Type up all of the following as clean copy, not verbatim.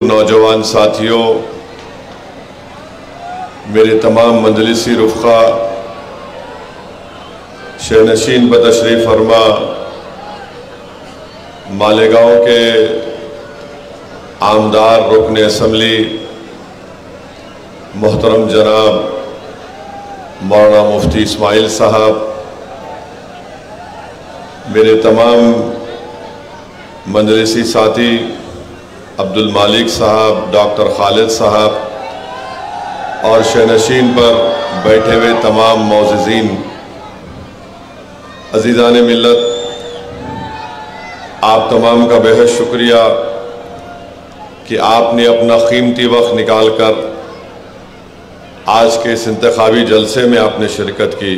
नौजवान साथियों, मेरे तमाम मंजलिसी रुफ़ा, शहनशीन बतशरीफ़ फरमा मालेगांव के आमदार रुकन असम्बली मोहतरम जनाब मौलाना मुफ्ती इस्माइल साहब, मेरे तमाम मंजलिसी साथी अब्दुल मालिक साहब, डॉक्टर खालिद साहब और शहनशीन पर बैठे हुए तमाम मौज़िज़ीन, अज़ीज़ान मिल्लत, आप तमाम का बेहद शुक्रिया कि आपने अपना कीमती वक्त निकाल कर आज के इस इंतखाबी जलसे में आपने शिरकत की।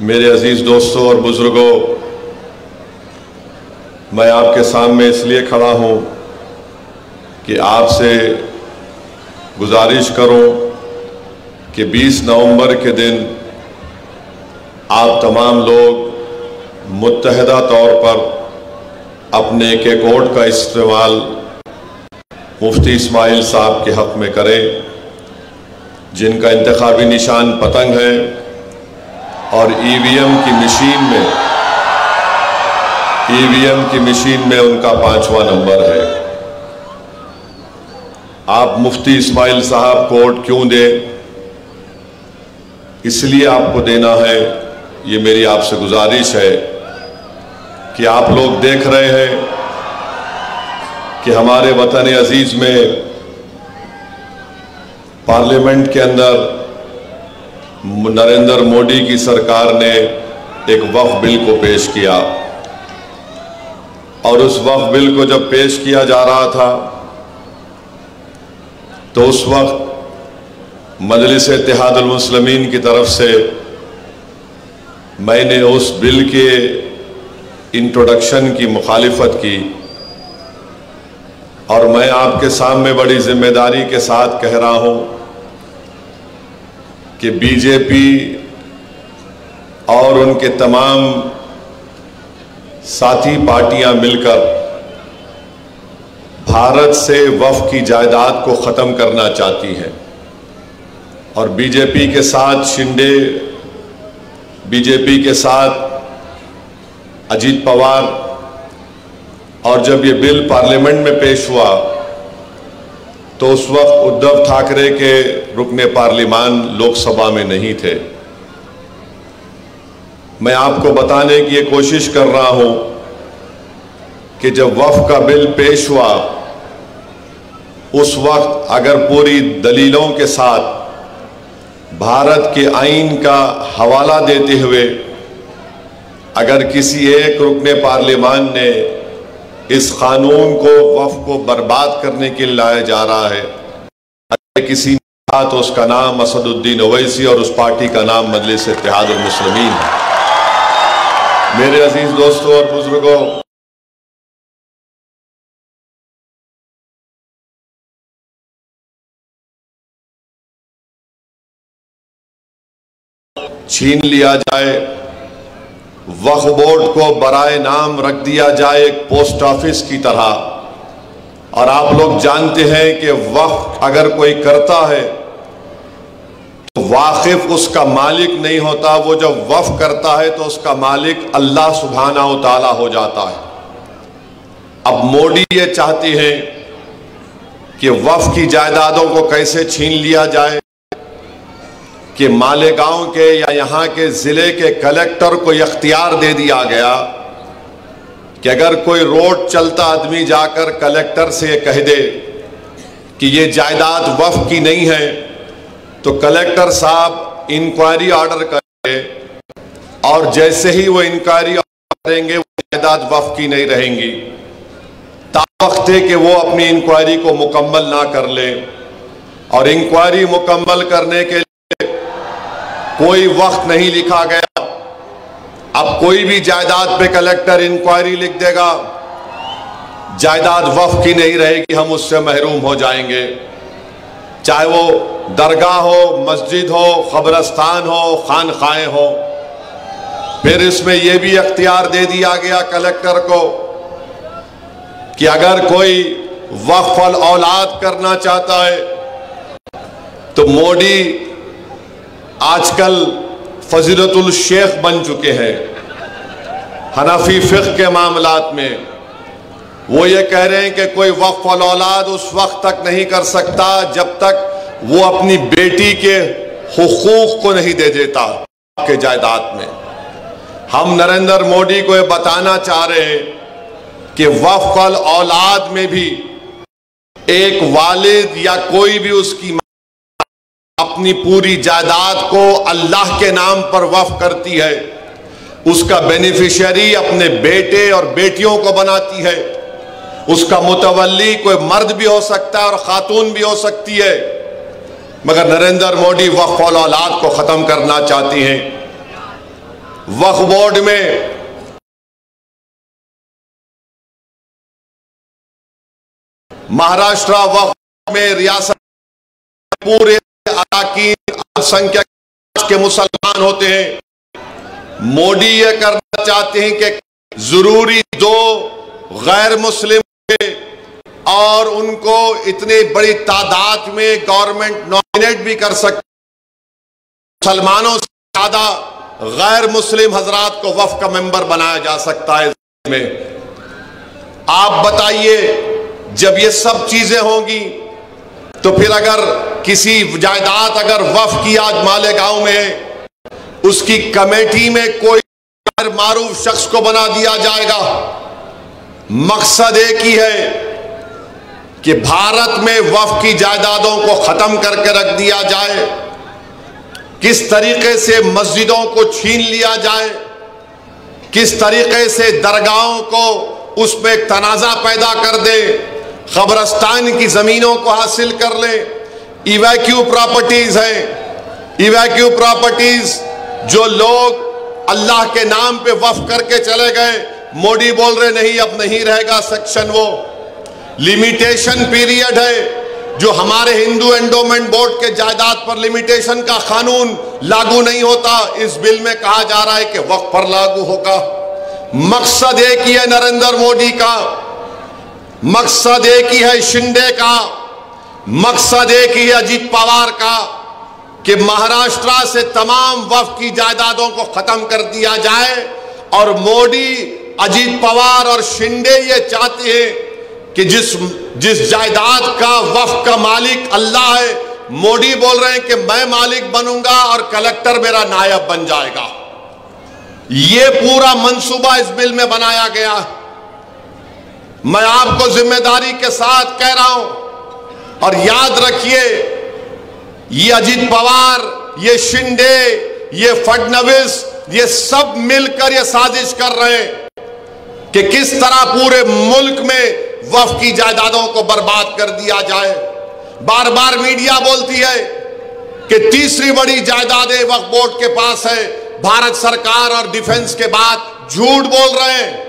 मेरे अजीज़ दोस्तों और बुज़ुर्गों, मैं आपके सामने इसलिए खड़ा हूँ कि आपसे गुजारिश करूँ कि 20 नवंबर के दिन आप तमाम लोग मुत्तहदा तौर पर अपने एक वोट का इस्तेमाल मुफ्ती इस्माइल साहब के हक़ में करें, जिनका इंतखाबी निशान पतंग है और ईवीएम की मशीन में उनका 5वां नंबर है। आप मुफ्ती इस्माइल साहब को वोट क्यों दें, इसलिए आपको देना है, ये मेरी आपसे गुजारिश है कि आप लोग देख रहे हैं कि हमारे वतन अजीज में पार्लियामेंट के अंदर नरेंद्र मोदी की सरकार ने एक वक्फ बिल को पेश किया और उस वक्फ बिल को जब पेश किया जा रहा था तो उस वक्त मजलिस इत्तेहादुल मुस्लिमीन की तरफ से मैंने उस बिल के इंट्रोडक्शन की मुखालिफत की और मैं आपके सामने बड़ी जिम्मेदारी के साथ कह रहा हूं कि बीजेपी और उनके तमाम साथी पार्टियां मिलकर भारत से वक्फ की जायदाद को ख़त्म करना चाहती हैं और बीजेपी के साथ शिंदे, बीजेपी के साथ अजीत पवार, और जब ये बिल पार्लियामेंट में पेश हुआ तो उस वक्त उद्धव ठाकरे के रुकने पार्लिमान लोकसभा में नहीं थे। मैं आपको बताने की ये कोशिश कर रहा हूं कि जब वक्फ का बिल पेश हुआ उस वक्त अगर पूरी दलीलों के साथ भारत के आईन का हवाला देते हुए अगर किसी एक रुकने पार्लिमान ने इस कानून को वक्फ को बर्बाद करने के लिए लाया जा रहा है, अगर किसी ने कहा तो उसका नाम असदुद्दीन ओवैसी और उस पार्टी का नाम मजलिस इत्तेहादुल मुस्लिमीन है। मेरे अजीज दोस्तों और बुजुर्गों, छीन लिया जाए, वक्फ बोर्ड को बराए नाम रख दिया जाए एक पोस्ट ऑफिस की तरह। और आप लोग जानते हैं कि वक्फ अगर कोई करता है तो वाकिफ उसका मालिक नहीं होता, वो जब वक्फ करता है तो उसका मालिक अल्लाह सुब्हानहू व तआला हो जाता है। अब मोदी ये चाहती हैं कि वक्फ की जायदादों को कैसे छीन लिया जाए कि मालेगांव के या यहाँ के ज़िले के कलेक्टर को इख्तियार दे दिया गया कि अगर कोई रोड चलता आदमी जाकर कलेक्टर से कह दे कि ये जायदाद वक्फ की नहीं है तो कलेक्टर साहब इंक्वायरी ऑर्डर करेंगे और जैसे ही वो इंक्वायरी ऑर्डर करेंगे वो जायदाद वक्फ की नहीं रहेंगी, तावक्त है कि वो अपनी इंक्वायरी को मुकम्मल ना कर ले। और इंक्वायरी मुकम्मल करने के लिए कोई वक्त नहीं लिखा गया। अब कोई भी जायदाद पे कलेक्टर इंक्वायरी लिख देगा, जायदाद वक्फ की नहीं रहेगी, हम उससे महरूम हो जाएंगे, चाहे वो दरगाह हो, मस्जिद हो, कब्रस्तान हो, खानखाएं हो। फिर इसमें यह भी अख्तियार दे दिया गया कलेक्टर को कि अगर कोई वक्फ अल औलाद करना चाहता है, तो मोदी आजकल फजीलतुल शेख बन चुके हैं हनफी फिक़्ह के मामलात में। वो ये कह रहे हैं कि कोई वक्फ अल औलाद उस वक्त तक नहीं कर सकता जब तक वो अपनी बेटी के हुकूक को नहीं दे देता के जायदाद में। हम नरेंद्र मोदी को ये बताना चाह रहे हैं कि वक्फ अल औलाद में भी एक वालिद या कोई भी उसकी अपनी पूरी जायदाद को अल्लाह के नाम पर वक्फ करती है, उसका बेनिफिशियरी अपने बेटे और बेटियों को बनाती है। उसका मुतवल्ली कोई मर्द भी हो सकता है और खातून भी हो सकती है, मगर नरेंद्र मोदी वक्फ अल औलाद को खत्म करना चाहती हैं। वक्फ बोर्ड में महाराष्ट्र वक्फ में रियासत पूरे अरकान अल्पसंख्यक के मुसलमान होते हैं। मोदी ये करना चाहते हैं कि जरूरी दो गैर मुस्लिम और उनको इतनी बड़ी तादाद में गवर्नमेंट नॉमिनेट भी कर सकती, मुसलमानों से ज्यादा गैर मुस्लिम हजरात को वक्फ का मेंबर बनाया जा सकता है में। आप बताइए, जब ये सब चीजें होंगी तो फिर अगर किसी जायदाद अगर वक्फ की आज मालेगांव में है, उसकी कमेटी में कोई गैर मारूफ शख्स को बना दिया जाएगा। मकसद एक ही है कि भारत में वक्फ की जायदादों को खत्म करके रख दिया जाए, किस तरीके से मस्जिदों को छीन लिया जाए, किस तरीके से दरगाहों को उसमें एक तनाज़ा पैदा कर दे, खबरस्तान की जमीनों को हासिल कर ले। इवैक्यू प्रॉपर्टीज हैं, इवैक्यू प्रॉपर्टीज जो लोग अल्लाह के नाम पे वक्फ करके चले गए, मोदी बोल रहे नहीं अब नहीं रहेगा सेक्शन। वो लिमिटेशन पीरियड है जो हमारे हिंदू एंडोमेंट बोर्ड के जायदाद पर लिमिटेशन का कानून लागू नहीं होता, इस बिल में कहा जा रहा है कि वक्फ पर लागू होगा। मकसद एक ही है नरेंद्र मोदी का, मकसद एक ही है शिंदे का, मकसद एक ही है अजीत पवार का कि महाराष्ट्र से तमाम वक्फ की जायदादों को खत्म कर दिया जाए। और मोदी, अजीत पवार और शिंदे ये चाहते हैं कि जिस जायदाद का वक्फ का मालिक अल्लाह है, मोदी बोल रहे हैं कि मैं मालिक बनूंगा और कलेक्टर मेरा नायब बन जाएगा। ये पूरा मंसूबा इस बिल में बनाया गया। मैं आपको जिम्मेदारी के साथ कह रहा हूं, और याद रखिए, ये अजीत पवार, ये शिंदे, ये फडणवीस, ये सब मिलकर ये साजिश कर रहे हैं कि किस तरह पूरे मुल्क में वक्फ की जायदादों को बर्बाद कर दिया जाए। बार बार मीडिया बोलती है कि तीसरी बड़ी जायदादें वक्फ बोर्ड के पास है, भारत सरकार और डिफेंस के बाद झूठ बोल रहे हैं।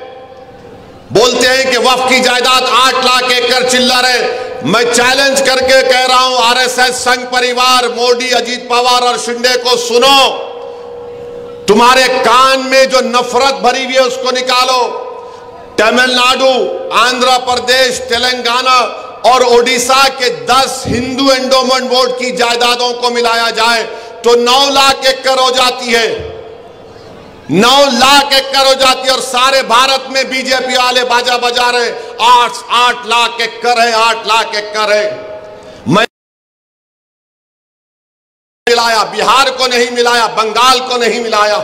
बोलते हैं कि वक्फ की जायदाद 8 लाख एकड़ चिल्लर है। मैं चैलेंज करके कह रहा हूं, आरएसएस, संघ परिवार, मोदी, अजीत पवार और शिंदे को सुनो, तुम्हारे कान में जो नफरत भरी हुई है उसको निकालो। तमिलनाडु, आंध्र प्रदेश, तेलंगाना और ओडिशा के 10 हिंदू एंडोमेंट बोर्ड की जायदादों को मिलाया जाए तो 9 लाख एकड़ हो जाती है, 9 लाख एकड़ हो जाती है। और सारे भारत में बीजेपी वाले बाजा बजा रहे 8 लाख एकड़ है, 8 लाख एकड़ है। मैं मिलाया, बिहार को नहीं मिलाया, बंगाल को नहीं मिलाया,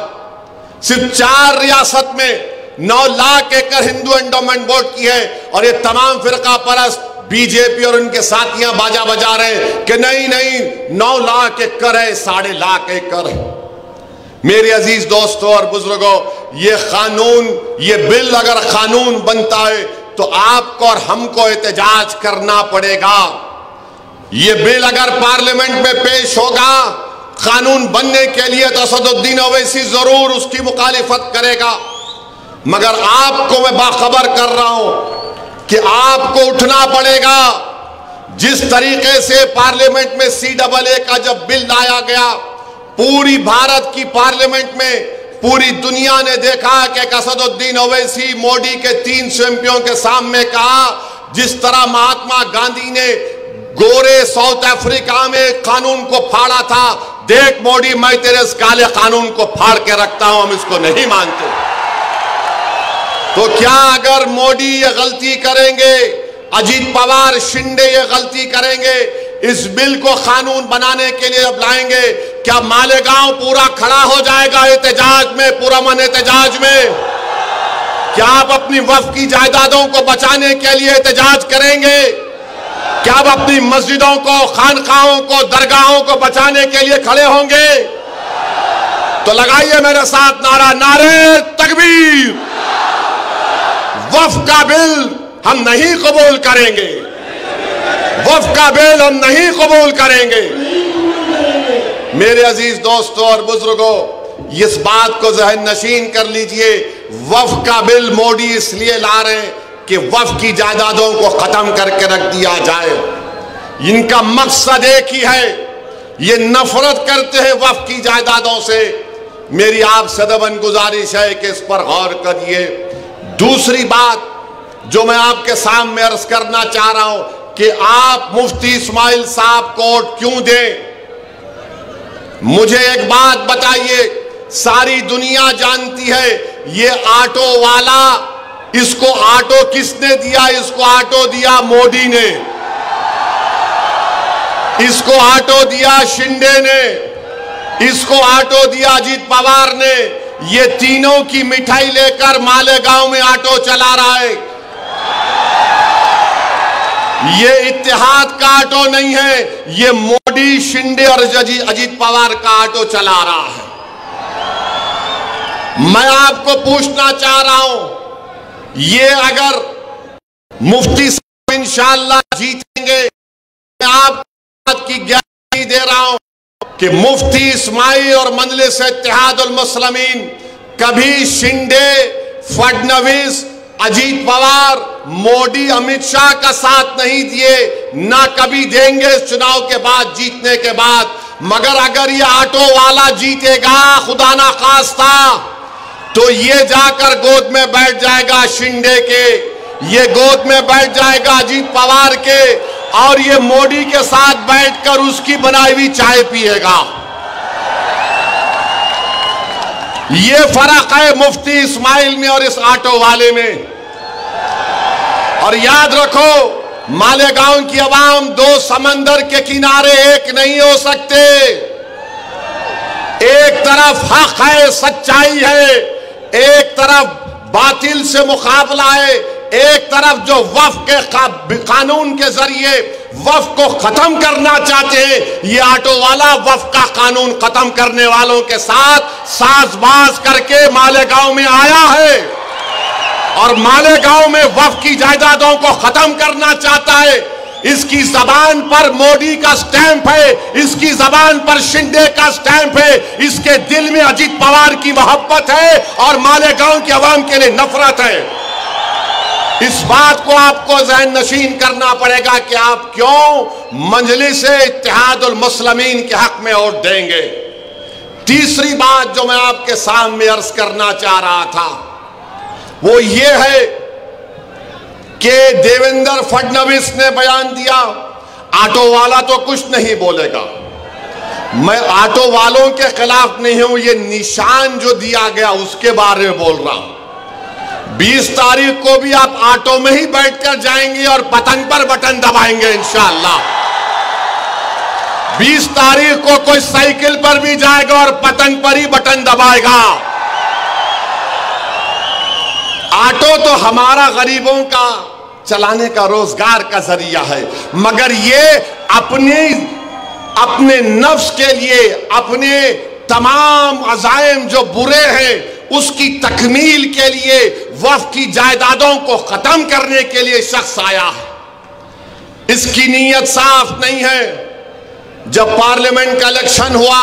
सिर्फ 4 रियासत में 9 लाख एकड़ हिंदू एंडोमेंट बोर्ड की है। और ये तमाम फिरका परस्त बीजेपी और उनके साथियां बाजा बजा रहे हैं कि नहीं नहीं 9 लाख एकड़ है, 7.5 लाख एकड़ है। मेरे अजीज दोस्तों और बुजुर्गों, ये कानून, ये बिल अगर कानून बनता है तो आपको और हमको एहतजाज करना पड़ेगा। ये बिल अगर पार्लियामेंट में पेश होगा कानून बनने के लिए तो असदुद्दीन ओवैसी जरूर उसकी मुखालिफत करेगा। मगर आपको मैं बाखबर कर रहा हूं कि आपको उठना पड़ेगा। जिस तरीके से पार्लियामेंट में CAA का जब बिल लाया गया, पूरी भारत की पार्लियामेंट में पूरी दुनिया ने देखा कि असदुद्दीन ओवैसी मोदी के 300 एमपियों के सामने कहा जिस तरह महात्मा गांधी ने गोरे साउथ अफ्रीका में कानून को फाड़ा था, देख मोदी मैं तेरे इस काले कानून को फाड़ के रखता हूं, हम इसको नहीं मानते। तो क्या अगर मोदी ये गलती करेंगे, अजीत पवार शिंदे ये गलती करेंगे, इस बिल को कानून बनाने के लिए अब लाएंगे, क्या मालेगांव पूरा खड़ा हो जाएगा एहतजाज में, पुरअमन एहतजाज में? क्या आप अपनी वक्फ की जायदादों को बचाने के लिए एहतजाज करेंगे? क्या आप अपनी मस्जिदों को, खानकाहों को, दरगाहों को बचाने के लिए खड़े होंगे? तो लगाइए मेरे साथ नारा, नारे तकबीर। वक्फ का बिल हम नहीं कबूल करेंगे, वक्फ का बिल हम नहीं कबूल करेंगे। मेरे अजीज दोस्तों और बुजुर्गों, इस बात को ज़हन नशीन कर लीजिए, वक्फ का बिल मोदी इसलिए ला रहे हैं कि वक्फ की जायदादों को खत्म करके रख दिया जाए। इनका मकसद एक ही है, ये नफरत करते हैं वक्फ की जायदादों से। मेरी आपसे दबन गुजारिश है कि इस पर गौर करिए। दूसरी बात जो मैं आपके सामने अर्ज करना चाह रहा हूं कि आप मुफ्ती इस्माइल साहब को वोट क्यों दें? मुझे एक बात बताइए, सारी दुनिया जानती है ये ऑटो वाला, इसको ऑटो किसने दिया? इसको ऑटो दिया मोदी ने, इसको ऑटो दिया शिंदे ने, इसको ऑटो दिया अजीत पवार ने। ये तीनों की मिठाई लेकर मालेगांव में ऑटो चला रहा है। ये इत्तेहाद का ऑटो नहीं है, ये मोदी, शिंदे और अजीत पवार का ऑटो चला रहा है। मैं आपको पूछना चाह रहा हूं, ये अगर मुफ्ती साहब इंशाअल्लाह जीतेंगे, मैं आपको की गारंटी दे रहा हूं कि मुफ्ती इस्माइल और मजलिस इत्तेहादुल मुस्लिमीन कभी शिंदे, फडणवीस, अजीत पवार, मोदी, अमित शाह का साथ नहीं दिए, ना कभी देंगे इस चुनाव के बाद, जीतने के बाद। मगर अगर ये ऑटो वाला जीतेगा, खुदा ना खास्ता, तो ये जाकर गोद में बैठ जाएगा शिंदे के, ये गोद में बैठ जाएगा अजीत पवार के, और ये मोदी के साथ बैठकर उसकी बनाई हुई चाय पिएगा। ये फर्क है मुफ्ती इस्माइल में और इस ऑटो वाले में। और याद रखो, मालेगांव की आवाम दो समंदर के किनारे एक नहीं हो सकते। एक तरफ हक है, सच्चाई है, एक तरफ बातिल से मुकाबला है, एक तरफ जो वक्फ के कानून के जरिए वक्फ को खत्म करना चाहते हैं, ये ऑटो वाला वक्फ का कानून खत्म करने वालों के साथ साजबाज करके मालेगांव में आया है और मालेगांव में वक्फ की जायदादों को खत्म करना चाहता है। इसकी जबान पर मोदी का स्टैंप है, इसकी जबान पर शिंदे का स्टैंप है, इसके दिल में अजीत पवार की मोहब्बत है और मालेगांव की आवाम के लिए नफरत है। इस बात को आपको ज़हन नशीन करना पड़ेगा कि आप क्यों मजलिस इत्तेहादुल मुस्लिमीन के हक में वोट देंगे। तीसरी बात जो मैं आपके सामने अर्ज करना चाह रहा था वो ये है कि देवेंद्र फडणवीस ने बयान दिया, ऑटो वाला तो कुछ नहीं बोलेगा। मैं ऑटो वालों के खिलाफ नहीं हूं, ये निशान जो दिया गया उसके बारे में बोल रहा हूं। 20 तारीख को भी आप ऑटो में ही बैठकर जाएंगे और पतंग पर बटन दबाएंगे इंशाअल्लाह। 20 तारीख को कोई साइकिल पर भी जाएगा और पतंग पर ही बटन दबाएगा। ऑटो तो हमारा गरीबों का चलाने का रोजगार का जरिया है, मगर ये अपने नफ्स के लिए, अपने तमाम अज़ाइम जो बुरे हैं उसकी तकमील के लिए, वक्फ की जायदादों को खत्म करने के लिए शख्स आया है। इसकी नीयत साफ नहीं है। जब पार्लियामेंट का इलेक्शन हुआ,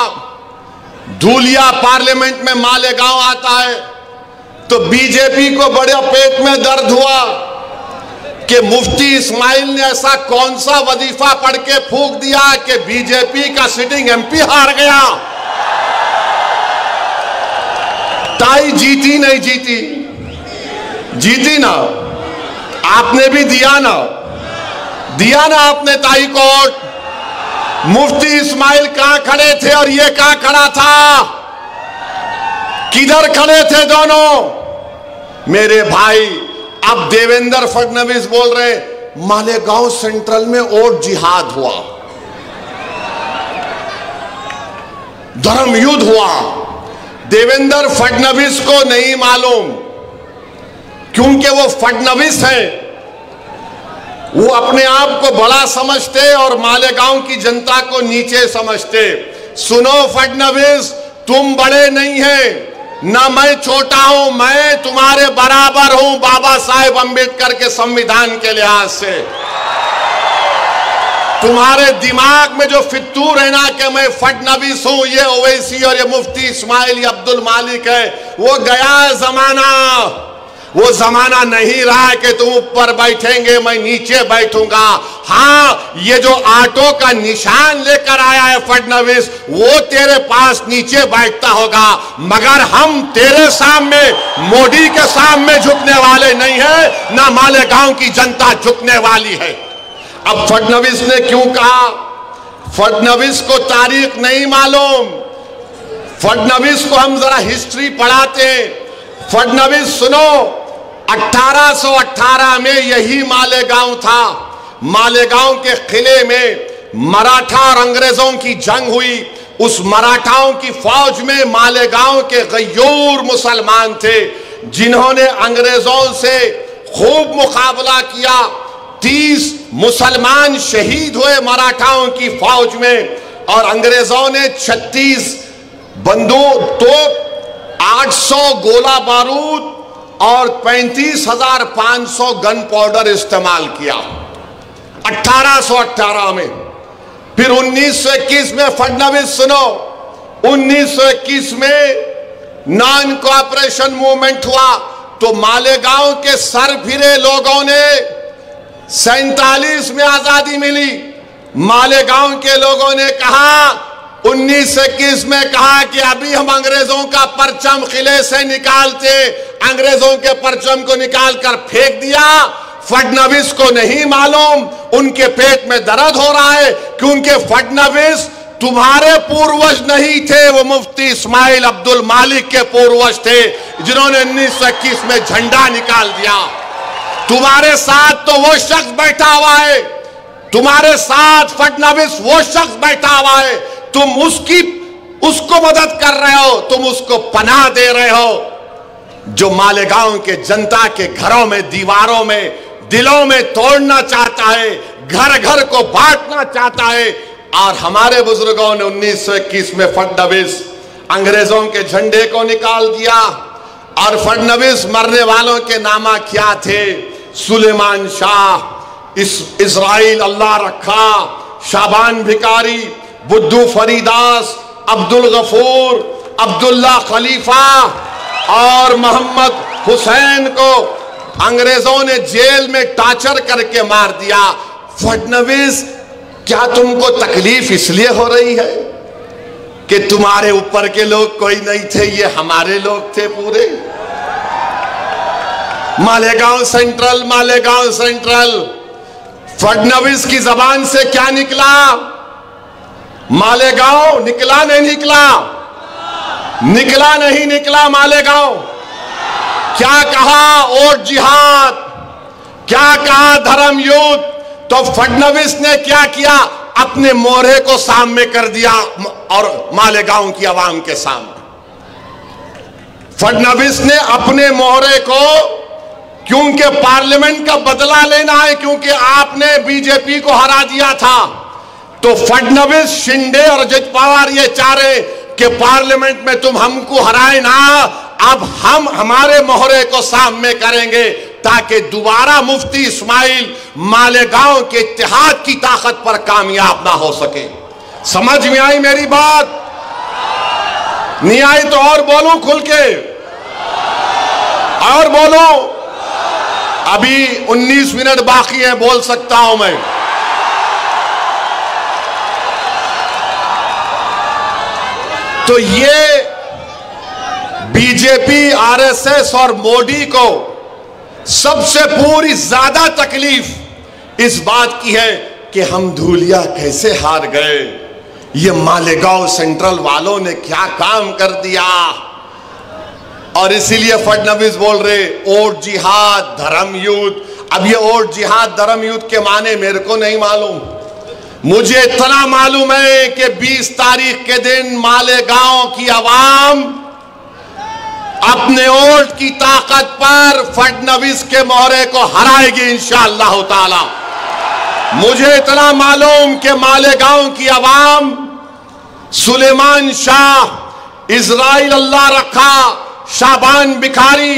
धूलिया पार्लियामेंट में मालेगांव आता है, तो बीजेपी को बड़े पेट में दर्द हुआ कि मुफ्ती इस्माइल ने ऐसा कौन सा वजीफा पढ़ के फूंक दिया कि बीजेपी का सिटिंग एमपी हार गया। टाई जीती नहीं जीती? जीती ना, आपने भी दिया ना। दिया ना आपने ताई कोट। मुफ्ती इस्माइल कहां खड़े थे और ये कहां खड़ा था? किधर खड़े थे दोनों? मेरे भाई, अब देवेंद्र फडणवीस बोल रहे मालेगांव सेंट्रल में और जिहाद हुआ, धर्म युद्ध हुआ। देवेंद्र फडणवीस को नहीं मालूम, क्योंकि वो फडणवीस है, वो अपने आप को बड़ा समझते और मालेगांव की जनता को नीचे समझते। सुनो फडणवीस, तुम बड़े नहीं हैं, ना मैं छोटा हूं, मैं तुम्हारे बराबर हूं बाबा साहेब अंबेडकर के संविधान के लिहाज से। तुम्हारे दिमाग में जो फितूर है ना कि मैं फडणवीस हूं, ये ओवैसी और ये मुफ्ती इस्माइल, ये अब्दुल मालिक है, वो गया जमाना। वो जमाना नहीं रहा कि तुम ऊपर बैठेंगे मैं नीचे बैठूंगा। हाँ, ये जो ऑटो का निशान लेकर आया है फडणवीस, वो तेरे पास नीचे बैठता होगा, मगर हम तेरे सामने, मोदी के सामने झुकने वाले नहीं है, ना मालेगांव की जनता झुकने वाली है। अब फडणवीस ने क्यों कहा? फडणवीस को तारीख नहीं मालूम। फडणवीस को हम जरा हिस्ट्री पढ़ाते हैं। फडणवीस सुनो, 1818 में यही मालेगांव था। मालेगांव के किले में मराठा और अंग्रेजों की जंग हुई। उस मराठाओं की फौज में मालेगांव के गयूर मुसलमान थे, जिन्होंने अंग्रेजों से खूब मुकाबला किया। 30 मुसलमान शहीद हुए मराठाओं की फौज में, और अंग्रेजों ने 36 बंदूक, तोप, 800 गोला बारूद और 35,500 गन पाउडर इस्तेमाल किया 1818 में। फिर 1921 में फडणवीस, सुनो, 1921 में नॉन कोऑपरेशन मूवमेंट हुआ, तो मालेगांव के सरफिरे लोगों ने 47 में आजादी मिली। मालेगांव के लोगों ने कहा, 1921 में कहा कि अभी हम अंग्रेजों का परचम किले से निकालते, अंग्रेजों के परचम को निकालकर फेंक दिया। फडणवीस को नहीं मालूम, उनके पेट में दर्द हो रहा है, क्योंकि फडणवीस तुम्हारे पूर्वज नहीं थे, वो मुफ्ती इस्माइल अब्दुल मालिक के पूर्वज थे, जिन्होंने 1921 में झंडा निकाल दिया। तुम्हारे साथ तो वो शख्स बैठा हुआ है, तुम्हारे साथ फडणवीस वो शख्स बैठा हुआ है, तुम उसको मदद कर रहे हो, तुम उसको पनाह दे रहे हो, जो मालेगांव के जनता के घरों में, दीवारों में, दिलों में तोड़ना चाहता है, घर घर को बांटना चाहता है। और हमारे बुजुर्गों ने 1921 में फडणवीस अंग्रेजों के झंडे को निकाल दिया। और फडणवीस मरने वालों के नामा क्या थे? सुलेमान शाह, इस्राइल अल्लाह रखा, शाबान भिकारी, बुद्धू फरीदास, अब्दुल गफूर, अब्दुल्ला खलीफा और मोहम्मद हुसैन को अंग्रेजों ने जेल में टार्चर करके मार दिया। फडणवीस, क्या तुमको तकलीफ इसलिए हो रही है कि तुम्हारे ऊपर के लोग कोई नहीं थे, ये हमारे लोग थे पूरे? मालेगांव सेंट्रल, मालेगांव सेंट्रल, फडणवीस की जबान से क्या निकला? मालेगांव निकला नहीं निकला? निकला नहीं निकला मालेगांव? क्या कहा? और जिहाद, क्या कहा? धर्म युद्ध। तो फडणवीस ने क्या किया? अपने मोहरे को सामने कर दिया और मालेगांव की आवाम के सामने फडणवीस ने अपने मोहरे को, क्योंकि पार्लियामेंट का बदला लेना है, क्योंकि आपने बीजेपी को हरा दिया था, तो फडणवीस, शिंदे और अजित पवार ये चाह रहे कि पार्लियामेंट में तुम हमको हराए ना, अब हम हमारे मोहरे को सामने करेंगे, ताकि दोबारा मुफ्ती इस्माइल मालेगांव के इत्तेहाद की ताकत पर कामयाब ना हो सके। समझ में आई मेरी बात? नहीं आई तो और बोलूं खुल के, और बोलूं? अभी 19 मिनट बाकी है, बोल सकता हूं मैं। तो ये बीजेपी, आरएसएस और मोदी को सबसे पूरी ज्यादा तकलीफ इस बात की है कि हम धूलिया कैसे हार गए, ये मालेगांव सेंट्रल वालों ने क्या काम कर दिया। और इसीलिए फडणवीस बोल रहे ओट जिहाद धर्म युद्ध। अब ये ओट जिहाद धर्म युद्ध के माने मेरे को नहीं मालूम, मुझे इतना मालूम है कि 20 तारीख के दिन मालेगांव की आवाम अपने वोट की ताकत पर फडणवीस के मोहरे को हराएगी इंशाअल्लाह ताला। मुझे इतना मालूम कि मालेगांव की आवाम सुलेमान शाह, इजराइल अल्लाह रखा, शाबान बिखारी,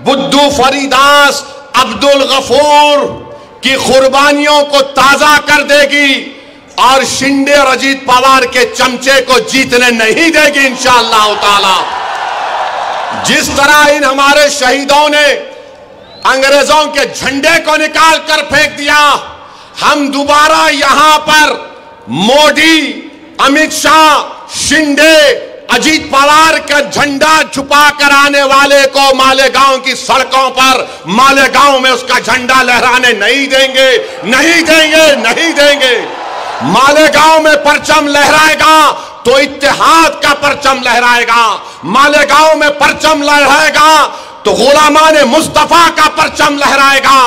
बुद्धू फरीदास, अब्दुल गफूर की कुर्बानियों को ताजा कर देगी और शिंदे और अजीत पवार के चमचे को जीतने नहीं देगी इंशाअल्लाह ताला। जिस तरह इन हमारे शहीदों ने अंग्रेजों के झंडे को निकाल कर फेंक दिया, हम दोबारा यहां पर मोदी, अमित शाह, शिंदे, अजीत पवार का झंडा छुपा कर आने वाले को मालेगांव की सड़कों पर, मालेगांव में उसका झंडा लहराने नहीं देंगे, नहीं देंगे, नहीं देंगे। मालेगांव में परचम लहराएगा तो इत्तेहाद का परचम लहराएगा, मालेगांव में परचम लहराएगा तो गुलामाने मुस्तफा का परचम लहराएगा,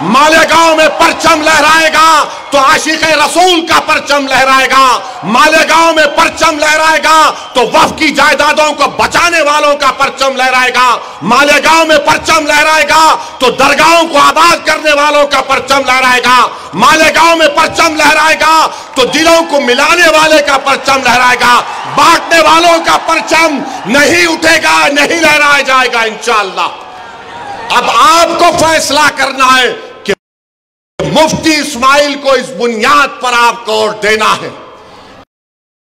मालेगांव में परचम लहराएगा तो आशिक रसूल का परचम लहराएगा, मालेगांव में परचम लहराएगा तो वफ़ की जायदादों को बचाने वालों का परचम लहराएगा, मालेगांव में परचम लहराएगा तो दरगाहों को आबाद करने वालों का परचम लहराएगा, मालेगांव में परचम लहराएगा तो दिलों को मिलाने वाले का परचम लहराएगा, बांटने वालों का परचम नहीं उठेगा, नहीं लहराया जाएगा इंशाअल्लाह। अब आपको फैसला करना है कि मुफ्ती इस्माइल को इस बुनियाद पर आपको वोट देना है।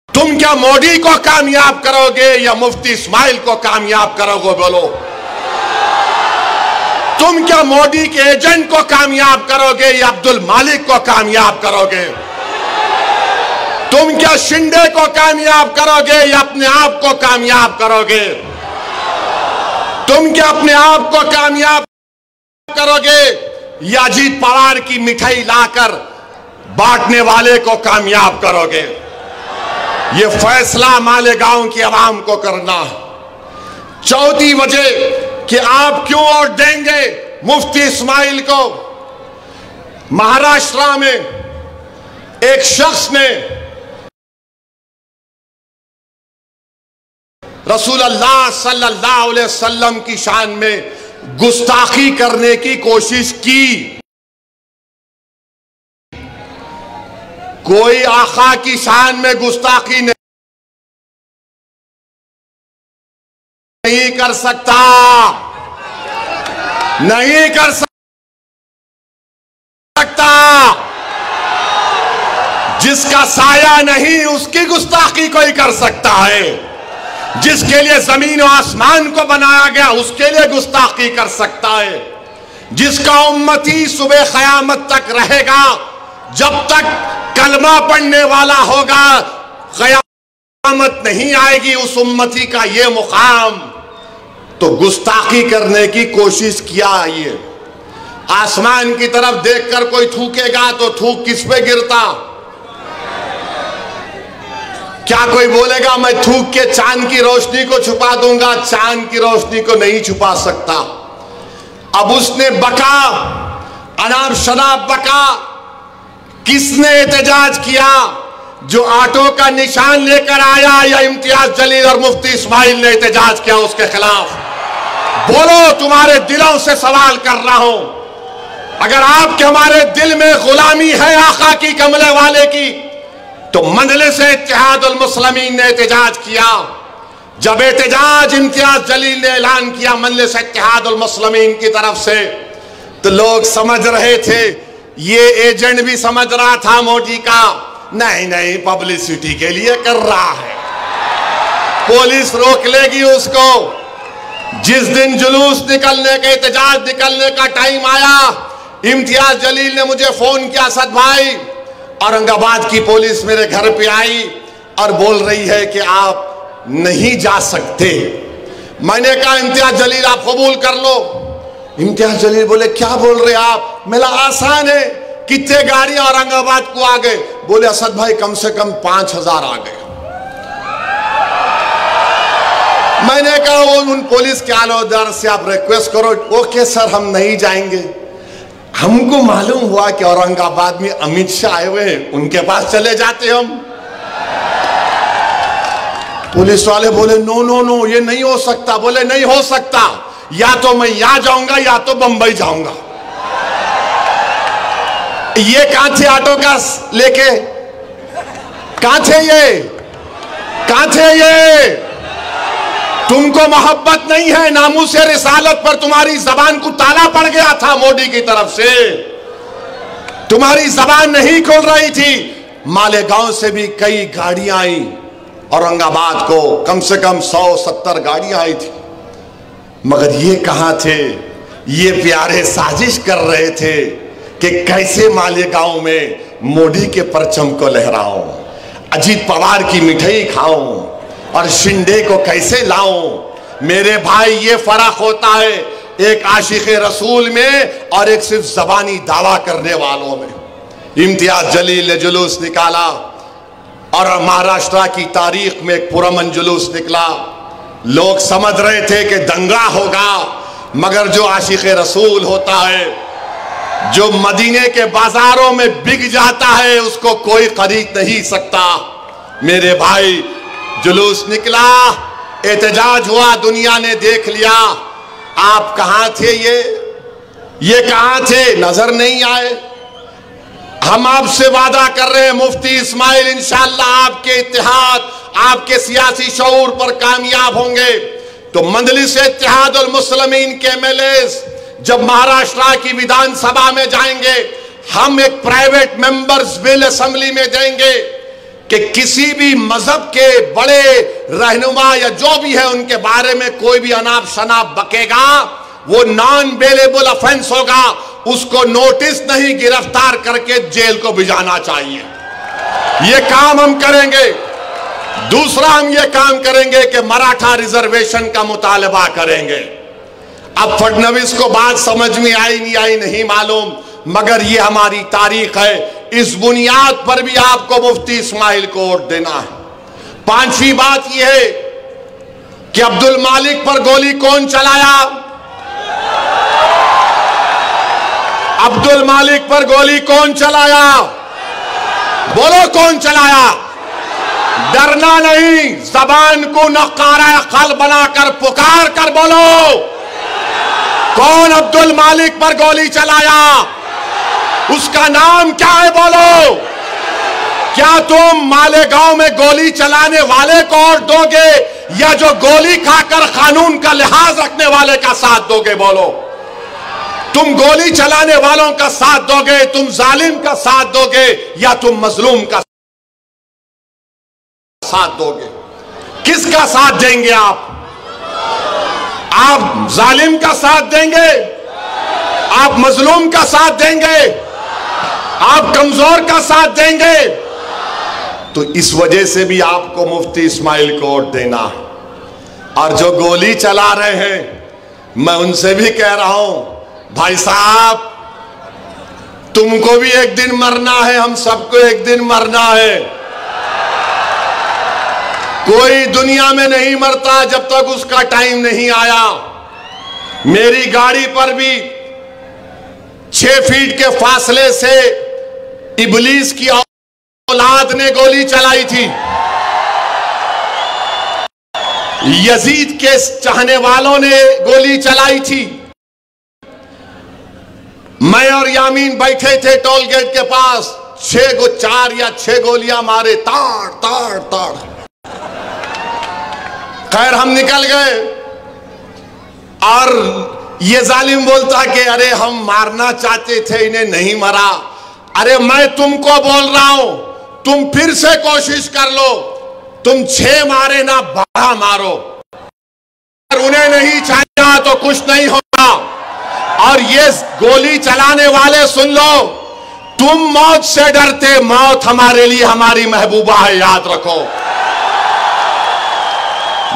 तुम क्या मोदी को कामयाब करोगे या मुफ्ती इस्माइल को कामयाब करोगे? बोलो, तुम क्या मोदी के एजेंट को कामयाब करोगे या अब्दुल मालिक को कामयाब करोगे? तुम क्या शिंदे को कामयाब करोगे या अपने आप को कामयाब करोगे? तुम क्या अपने आप को कामयाब करोगे या अजीत पवार की मिठाई लाकर बांटने वाले को कामयाब करोगे? यह फैसला मालेगांव की आवाम को करना है। चौथी वजह कि आप क्यों वोट देंगे मुफ्ती इस्माइल को, महाराष्ट्र में एक शख्स ने रसूल अल्लाह सल्लल्लाहु अलैहि वसल्लम की शान में गुस्ताखी करने की कोशिश की। कोई आका की शान में गुस्ताखी नहीं कर सकता, नहीं कर सकता। जिसका साया नहीं उसकी गुस्ताखी कोई कर सकता है, जिसके लिए जमीन और आसमान को बनाया गया उसके लिए गुस्ताखी कर सकता है। जिसका उम्मती सुबह क़यामत तक रहेगा, जब तक कलमा पढ़ने वाला होगा क़यामत नहीं आएगी उस उम्मती का ये मुकाम। तो गुस्ताखी करने की कोशिश किया। ये आसमान की तरफ देखकर कोई थूकेगा तो थूक किस पे गिरता? क्या कोई बोलेगा मैं थूक के चांद की रोशनी को छुपा दूंगा? चांद की रोशनी को नहीं छुपा सकता। अब उसने बका, अनाब शनाब बका। किसने एहतजाज किया? जो ऑटो का निशान लेकर आया या इम्तियाज जलील और मुफ्ती इस्माइल ने एहतजाज किया उसके खिलाफ? बोलो, तुम्हारे दिलों से सवाल कर रहा हूं। अगर आपके हमारे दिल में गुलामी है आका की, कमले वाले की, तो मजलिस इत्तेहादुल मुस्लिमीन ने एहतजाज किया। जब एहतजाज इम्तियाज जलील ने ऐलान किया मजलिस इत्तेहादुल मुस्लिमीन की तरफ से, तो लोग समझ रहे थे, ये एजेंट भी समझ रहा था मोदी का, नहीं नहीं पब्लिसिटी के लिए कर रहा है, पुलिस रोक लेगी उसको। जिस दिन जुलूस निकलने का, एहतजाज निकलने का टाइम आया, इम्तियाज जलील ने मुझे फोन किया, असद भाई औरंगाबाद की पुलिस मेरे घर पे आई और बोल रही है कि आप नहीं जा सकते। मैंने कहा इम्तियाज जलील आप कबूल कर लो। इम्तियाज जलील बोले क्या बोल रहे आप? मेरा आसान है, कितने गाड़ियां औरंगाबाद को आ गए? बोले असद भाई कम से कम 5000 आ गए। मैंने कहा वो उन पुलिस के आलादार से आप रिक्वेस्ट करो। ओके सर हम नहीं जाएंगे। हमको मालूम हुआ कि औरंगाबाद में अमित शाह आए हुए हैं, उनके पास चले जाते हम। पुलिस वाले बोले नो नो नो ये नहीं हो सकता। बोले नहीं हो सकता, या तो मैं यहां जाऊंगा या तो बंबई जाऊंगा। ये कहां थे ऑटो का लेके? कहां थे ये? कहां थे ये? तुमको मोहब्बत नहीं है, नामूसे रिसालत पर तुम्हारी जबान को ताला पड़ गया था मोदी की तरफ से। तुम्हारी जबान नहीं खुल रही थी। मालेगांव से भी कई गाड़ियां आई औरंगाबाद को, कम से कम 170 गाड़ियां आई थी। मगर ये कहां थे? ये प्यारे साजिश कर रहे थे कि कैसे मालेगांव में मोदी के परचम को लहराऊं, अजीत पवार की मिठाई खाऊं और शिंदे को कैसे लाऊं। मेरे भाई ये फर्क होता है एक आशिक़े रसूल में और एक सिर्फ जबानी दावा करने वालों में। इम्तियाज जलील ने जुलूस निकाला और महाराष्ट्र की तारीख में एक पुरअमन जुलूस निकला। लोग समझ रहे थे कि दंगा होगा, मगर जो आशिक़े रसूल होता है, जो मदीने के बाजारों में बिक जाता है, उसको कोई खरीद नहीं सकता। मेरे भाई जुलूस निकला, एहतजाज हुआ, दुनिया ने देख लिया। आप कहां थे? ये कहां थे? नजर नहीं आए। हम आपसे वादा कर रहे हैं मुफ्ती इस्माइल इंशाअल्लाह आपके इत्तेहाद, आपके सियासी शऊर पर कामयाब होंगे तो मजलिस इत्तेहादुल मुस्लिमीन के एमएलएस जब महाराष्ट्र की विधानसभा में जाएंगे, हम एक प्राइवेट मेंबर्स बिल असेंबली में देंगे कि किसी भी मजहब के बड़े रहनुमा या जो भी है उनके बारे में कोई भी अनाप शनाप बकेगा, वो नॉन बेलेबल ऑफेंस होगा, उसको नोटिस नहीं गिरफ्तार करके जेल को भिजाना चाहिए। ये काम हम करेंगे। दूसरा हम ये काम करेंगे कि मराठा रिजर्वेशन का मुतालबा करेंगे। अब फडणवीस को बात समझ में आई नहीं आई नहीं मालूम, मगर ये हमारी तारीख है। इस बुनियाद पर भी आपको मुफ्ती इस्माइल को वोट देना है। पांचवी बात यह है कि अब्दुल मालिक पर गोली कौन चलाया? अब्दुल मालिक पर गोली कौन चलाया? बोलो कौन चलाया? डरना नहीं, जबान को नकारा खल बनाकर पुकार कर बोलो कौन अब्दुल मालिक पर गोली चलाया? उसका नाम क्या है? बोलो। क्या तुम मालेगांव में गोली चलाने वाले को वोट दोगे या जो गोली खाकर कानून का लिहाज रखने वाले का साथ दोगे? बोलो। तुम गोली चलाने वालों का साथ दोगे, तुम जालिम का साथ दोगे या तुम मजलूम का साथ दोगे? किसका साथ देंगे आप? आप जालिम का साथ देंगे? आप मजलूम का साथ देंगे? आप कमजोर का साथ देंगे? तो इस वजह से भी आपको मुफ्ती इस्माइल को वोट देना। और जो गोली चला रहे हैं, मैं उनसे भी कह रहा हूं, भाई साहब तुमको भी एक दिन मरना है, हम सबको एक दिन मरना है। कोई दुनिया में नहीं मरता जब तक उसका टाइम नहीं आया। मेरी गाड़ी पर भी 6 फीट के फासले से इबलीस की औलाद ने गोली चलाई थी। यजीद के चाहने वालों ने गोली चलाई थी। मैं और यामीन बैठे थे टोल गेट के पास, 4 या 6 गोलियां मारे, ताड़ ताड़ ताड़। खैर हम निकल गए और ये जालिम बोलता कि अरे हम मारना चाहते थे, इन्हें नहीं मरा। अरे मैं तुमको बोल रहा हूं, तुम फिर से कोशिश कर लो, तुम 6 मारे ना 12 मारो। उन्हें नहीं चाहिए तो कुछ नहीं होगा। और ये गोली चलाने वाले सुन लो, तुम मौत से डरते, मौत हमारे लिए हमारी महबूबा है, याद रखो।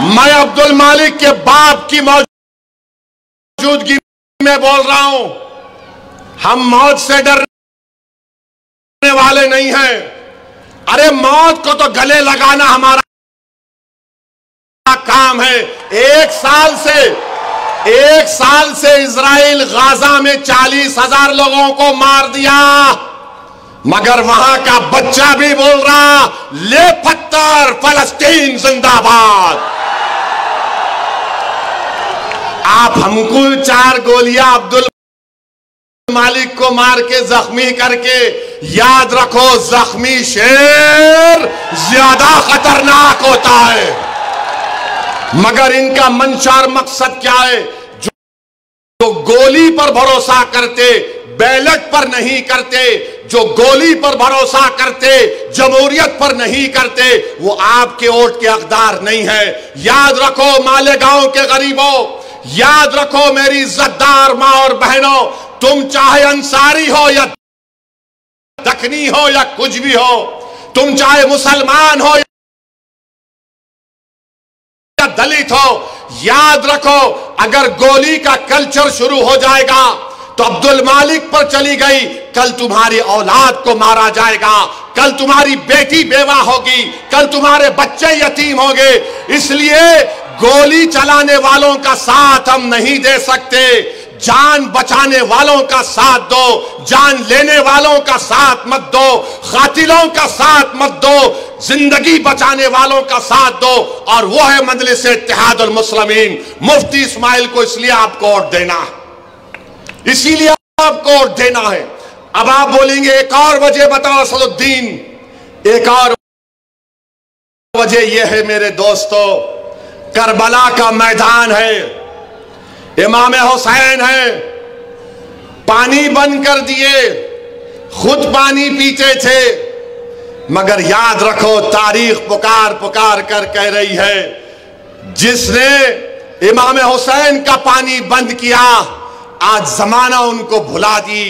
मैं अब्दुल मालिक के बाप की मौजूदगी में बोल रहा हूं, हम मौत से डर वाले नहीं हैं। अरे मौत को तो गले लगाना हमारा काम है। एक साल से इजराइल गाजा में 40,000 लोगों को मार दिया, मगर वहां का बच्चा भी बोल रहा, ले पत्थर, फलस्तीन जिंदाबाद। आप हमको 4 गोलियां अब्दुल मालिक को मार के जख्मी करके, याद रखो जख्मी शेर ज्यादा खतरनाक होता है। मगर इनका मंशा और मकसद क्या है? जो गोली पर भरोसा करते, बैलेट पर नहीं करते, जो गोली पर भरोसा करते, जमहूरियत पर नहीं करते, वो आपके वोट के हकदार नहीं है। याद रखो मालेगांव के गरीबों, याद रखो मेरी इज्जतदार मां और बहनों, तुम चाहे अंसारी हो या दखनी हो या कुछ भी हो, तुम चाहे मुसलमान हो या दलित हो, याद रखो अगर गोली का कल्चर शुरू हो जाएगा तो अब्दुल मालिक पर चली गई, कल तुम्हारी औलाद को मारा जाएगा, कल तुम्हारी बेटी बेवा होगी, कल तुम्हारे बच्चे यतीम होंगे। इसलिए गोली चलाने वालों का साथ हम नहीं दे सकते। जान बचाने वालों का साथ दो, जान लेने वालों का साथ मत दो, कातिलों का साथ मत दो, जिंदगी बचाने वालों का साथ दो। और वो है मजलिस इत्तेहादुल मुस्लिमीन। मुफ्ती इस्माइल को इसलिए आपको वोट देना है, इसीलिए आपको वोट देना है। अब आप बोलेंगे एक और वजह बताओ असदुद्दीन। एक और वजह यह है मेरे दोस्तों, करबला का मैदान है, इमाम हुसैन है, पानी बंद कर दिए, खुद पानी पीते थे, मगर याद रखो तारीख पुकार पुकार कर कह रही है, जिसने इमाम हुसैन का पानी बंद किया आज जमाना उनको भुला दी।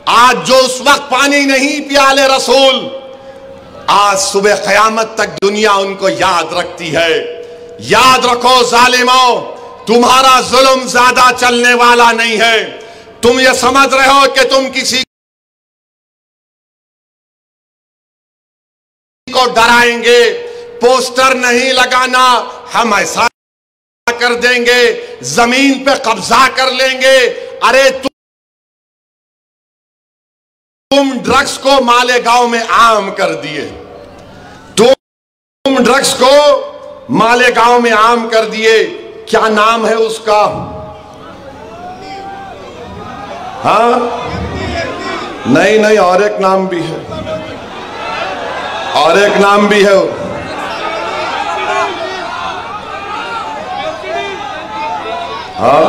आज जो उस वक्त पानी नहीं पियाले रसूल, आज सुबह क़यामत तक दुनिया उनको याद रखती है। याद रखो जालिमों, तुम्हारा जुल्म ज्यादा चलने वाला नहीं है। तुम ये समझ रहे हो कि तुम किसी को डराएंगे, पोस्टर नहीं लगाना, हम ऐसा कर देंगे, जमीन पे कब्जा कर लेंगे। अरे तुम ड्रग्स को मालेगांव में आम कर दिए, तुम ड्रग्स को मालेगांव में आम कर दिए। क्या नाम है उसका? हाँ नहीं नहीं, और एक नाम भी है, और एक नाम भी है। हाँ,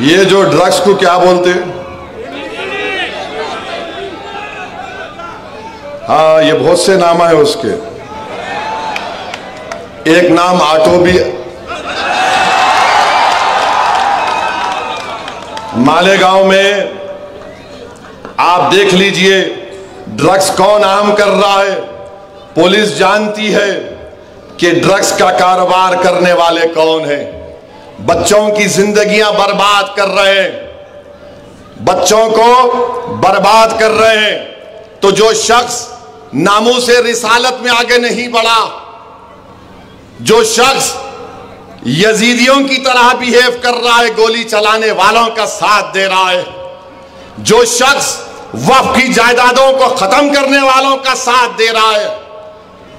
ये जो ड्रग्स को क्या बोलते हैं? हाँ, ये बहुत से नाम है उसके। एक नाम ऑटो भी। मालेगांव में आप देख लीजिए, ड्रग्स कौन आम कर रहा है। पुलिस जानती है कि ड्रग्स का कारोबार करने वाले कौन हैं। बच्चों की जिंदगियां बर्बाद कर रहे हैं, बच्चों को बर्बाद कर रहे हैं। तो जो शख्स नामूसे रिसालत में आगे नहीं बढ़ा, जो शख्स यजीदियों की तरह बिहेव कर रहा है, गोली चलाने वालों का साथ दे रहा है, जो शख्स वक्फ की जायदादों को खत्म करने वालों का साथ दे रहा है।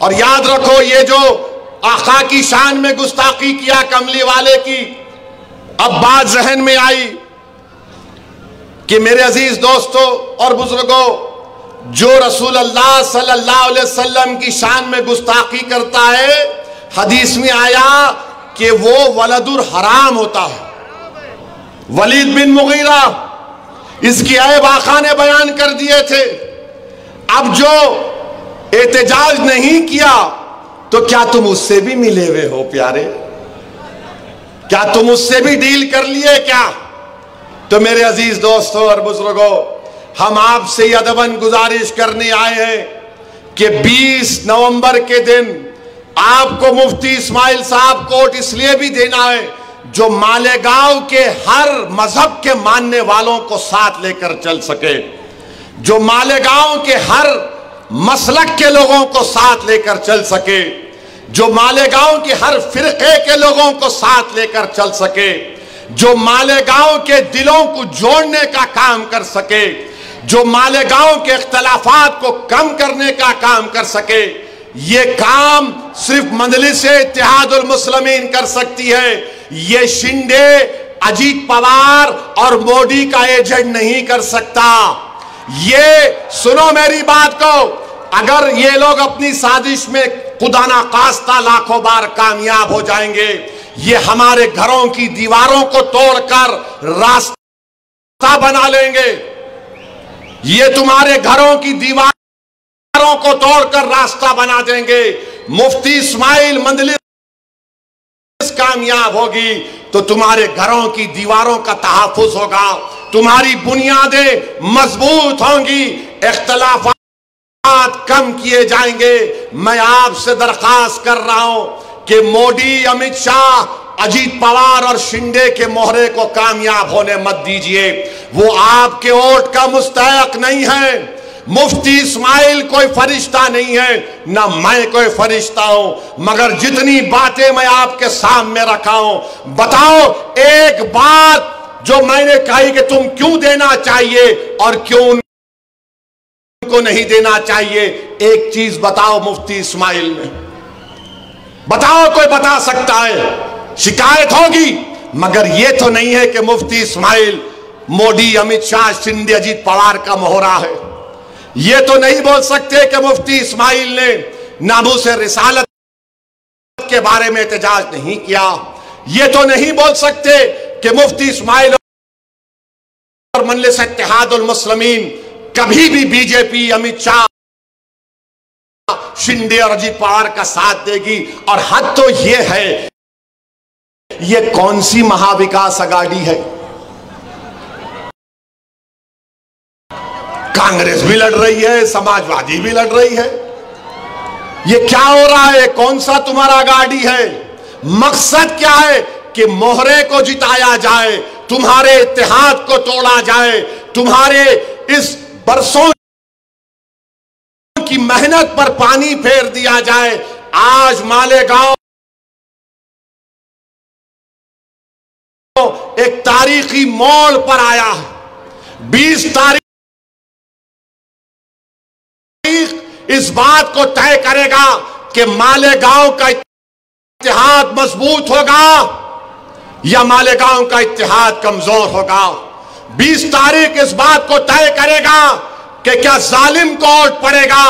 और याद रखो, ये जो आका की शान में गुस्ताखी किया कमली वाले की, अब बात जहन में आई कि मेरे अजीज दोस्तों और बुजुर्गों, जो रसूल अल्लाह सल्लल्लाहु अलैहि वसल्लम की शान में गुस्ताखी करता है, हदीस में आया कि वो वलदुर हराम होता है। वलीद बिन मुगीरा, इसकी ऐब आका ने बयान कर दिए थे। अब जो एहतजाज नहीं किया, तो क्या तुम उससे भी मिले हुए हो प्यारे? क्या तुम उससे भी डील कर लिए क्या? तो मेरे अजीज दोस्तों और बुजुर्गों, हम आपसे अदबन गुजारिश करने आए हैं कि 20 नवंबर के दिन आपको मुफ्ती इस्माइल साहब को वोट इसलिए भी देना है जो मालेगांव के हर मजहब के मानने वालों को साथ लेकर चल सके, जो मालेगांव के हर मसलक के लोगों को साथ लेकर चल सके, जो मालेगांव के हर फिरके के लोगों को साथ लेकर चल सके, जो मालेगांव के दिलों को जोड़ने का काम कर सके, जो मालेगांव के इख्तलाफात को कम करने का काम कर सके। ये काम सिर्फ मजलिस-ए-इत्तेहादुल मुस्लिमीन कर सकती है। ये शिंदे, अजीत पवार और मोदी का एजेंट नहीं कर सकता। ये सुनो मेरी बात को, अगर ये लोग अपनी साजिश में खुदा ना खास्ता लाखों बार कामयाब हो जाएंगे, ये हमारे घरों की दीवारों को तोड़कर रास्ता बना लेंगे। ये तुम्हारे घरों की दीवारों को तोड़कर रास्ता बना देंगे। मुफ्ती इस्माइल मंजलिस कामयाब होगी तो तुम्हारे घरों की दीवारों का तहफ़्फ़ुज़ होगा, तुम्हारी बुनियादें मजबूत होंगी, इख्तलाफात कम किए जाएंगे। मैं आपसे दरख्वास्त कर रहा हूं कि मोदी, अमित शाह, अजीत पवार और शिंदे के मोहरे को कामयाब होने मत दीजिए। वो आपके वोट का मुस्तहक नहीं है। मुफ्ती इस्माइल कोई फरिश्ता नहीं है, ना मैं कोई फरिश्ता हूं, मगर जितनी बातें मैं आपके सामने रखा हूं, बताओ एक बात जो मैंने कही कि तुम क्यों देना चाहिए और क्यों उनको नहीं देना चाहिए। एक चीज बताओ मुफ्ती इस्माइल में, बताओ, कोई बता सकता है? शिकायत होगी, मगर यह तो नहीं है कि मुफ्ती इस्माइल मोदी, अमित शाह, शिंदे, अजीत पवार का मोहरा है। ये तो नहीं बोल सकते कि मुफ्ती इस्माइल ने नामूस रिसालत के बारे में एहतजाज नहीं किया। ये तो नहीं बोल सकते कि मुफ्ती इस्माइल और मजलिस-ए-इत्तेहादुल मुस्लिमीन कभी भी बीजेपी, अमित शाह, शिंदे और अजीत पवार का साथ देगी। और हद तो यह है, ये कौन सी महाविकास अघाड़ी है? कांग्रेस भी लड़ रही है, समाजवादी भी लड़ रही है। ये क्या हो रहा है? कौन सा तुम्हारा गाड़ी है? मकसद क्या है? कि मोहरे को जिताया जाए, तुम्हारे इत्तेहाद को तोड़ा जाए, तुम्हारे इस बरसों की मेहनत पर पानी फेर दिया जाए। आज मालेगांव एक तारीखी मोड़ पर आया है। 20 तारीख इस बात को तय करेगा कि मालेगांव का इत्तेहाद मजबूत होगा या मालेगांव का इत्तेहाद कमजोर होगा। 20 तारीख इस बात को तय करेगा कि क्या जालिम को वोट पड़ेगा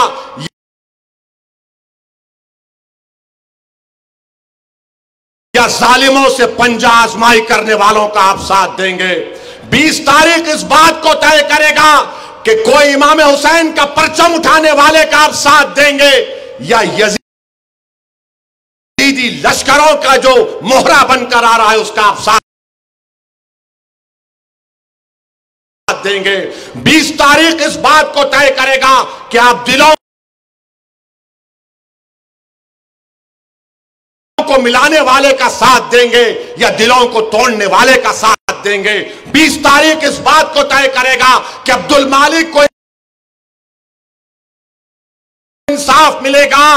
या जालिमों से पंजा आजमाई करने वालों का आप साथ देंगे। 20 तारीख इस बात को तय करेगा कि कोई इमाम हुसैन का परचम उठाने वाले का आप साथ देंगे या यजीदी लश्करों का जो मोहरा बनकर आ रहा है उसका आप साथ देंगे। 20 तारीख इस बात को तय करेगा कि आप दिलों को मिलाने वाले का साथ देंगे या दिलों को तोड़ने वाले का साथ देंगे। 20 तारीख इस बात को तय करेगा कि अब्दुल मालिक को इंसाफ मिलेगा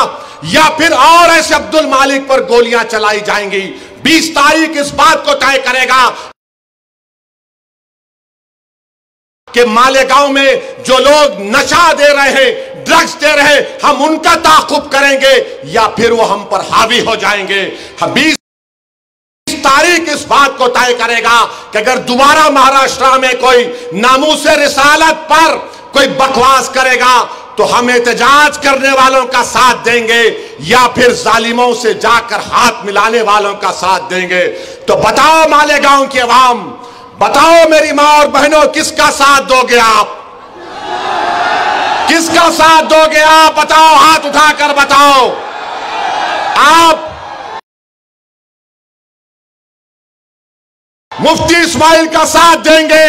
या फिर और ऐसे अब्दुल मालिक पर गोलियां चलाई जाएंगी। 20 तारीख इस बात को तय करेगा कि मालेगांव में जो लोग नशा दे रहे हैं, ड्रग्स दे रहे हैं, हम उनका ताक़ुब करेंगे या फिर वो हम पर हावी हो जाएंगे। 20 तारीख इस बात को तय करेगा कि अगर दोबारा महाराष्ट्र में कोई नामूसे रिसालत पर कोई बकवास करेगा तो हम एहतजाज करने वालों का साथ देंगे या फिर जालिमों से जाकर हाथ मिलाने वालों का साथ देंगे। तो बताओ मालेगांव की आवाम, बताओ मेरी मां और बहनों, किसका साथ दोगे आप? किसका साथ दोगे आप? बताओ, हाथ उठाकर बताओ। आप मुफ्ती इस्माइल का साथ देंगे